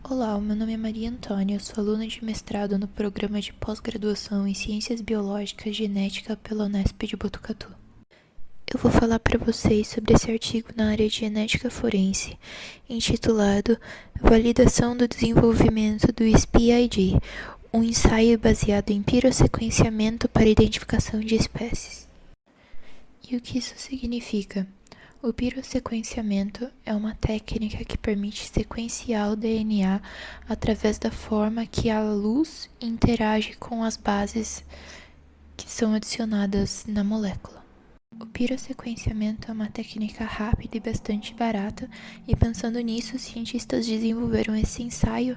Olá, o meu nome é Maria Antônia, eu sou aluna de mestrado no programa de pós-graduação em Ciências Biológicas e Genética pela Unesp de Botucatu. Eu vou falar para vocês sobre esse artigo na área de genética forense, intitulado Validação do desenvolvimento do SPID, um ensaio baseado em pirossequenciamento para identificação de espécies. E o que isso significa? O pirossequenciamento é uma técnica que permite sequenciar o DNA através da forma que a luz interage com as bases que são adicionadas na molécula. O pirossequenciamento é uma técnica rápida e bastante barata, e pensando nisso, os cientistas desenvolveram esse ensaio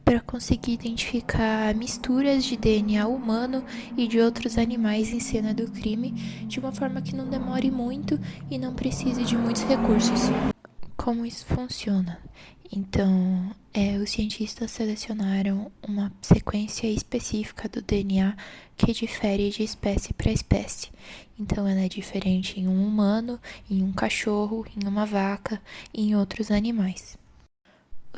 para conseguir identificar misturas de DNA humano e de outros animais em cena do crime, de uma forma que não demore muito e não precise de muitos recursos. Como isso funciona? Então, os cientistas selecionaram uma sequência específica do DNA que difere de espécie para espécie. Então, ela é diferente em um humano, em um cachorro, em uma vaca e em outros animais.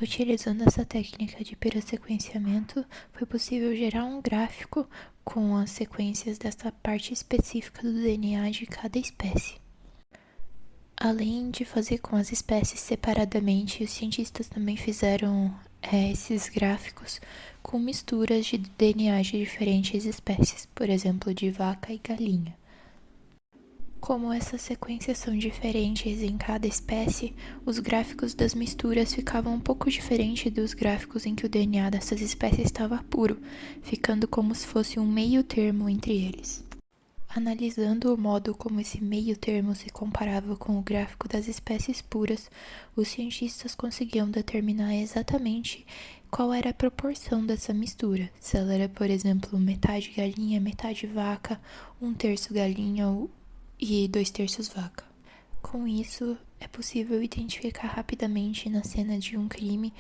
Utilizando essa técnica de pirossequenciamento, foi possível gerar um gráfico com as sequências dessa parte específica do DNA de cada espécie. Além de fazer com as espécies separadamente, os cientistas também fizeram esses gráficos com misturas de DNA de diferentes espécies, por exemplo, de vaca e galinha. Como essas sequências são diferentes em cada espécie, os gráficos das misturas ficavam um pouco diferentes dos gráficos em que o DNA dessas espécies estava puro, ficando como se fosse um meio termo entre eles. Analisando o modo como esse meio termo se comparava com o gráfico das espécies puras, os cientistas conseguiam determinar exatamente qual era a proporção dessa mistura, se ela era, por exemplo, metade galinha, metade vaca, 1/3 galinha e 2/3 vaca. Com isso, é possível identificar rapidamente na cena de um crime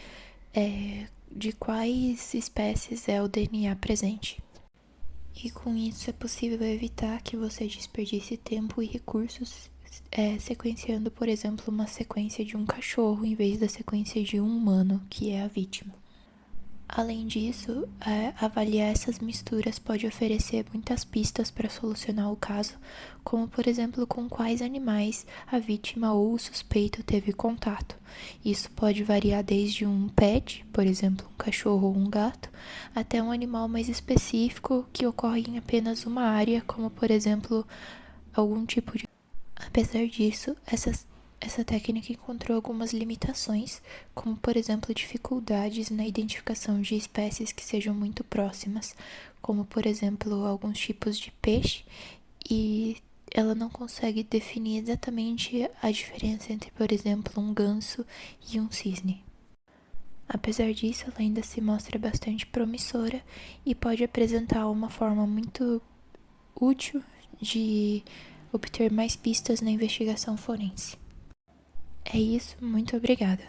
de quais espécies é o DNA presente. E com isso é possível evitar que você desperdice tempo e recursos sequenciando, por exemplo, uma sequência de um cachorro em vez da sequência de um humano, que é a vítima. Além disso, avaliar essas misturas pode oferecer muitas pistas para solucionar o caso, como por exemplo com quais animais a vítima ou o suspeito teve contato. Isso pode variar desde um pet, por exemplo, um cachorro ou um gato, até um animal mais específico que ocorre em apenas uma área, como por exemplo algum tipo de... Apesar disso, essa técnica encontrou algumas limitações, como por exemplo dificuldades na identificação de espécies que sejam muito próximas, como por exemplo alguns tipos de peixe, e ela não consegue definir exatamente a diferença entre, por exemplo, um ganso e um cisne. Apesar disso, ela ainda se mostra bastante promissora e pode apresentar uma forma muito útil de obter mais pistas na investigação forense. É isso, muito obrigada.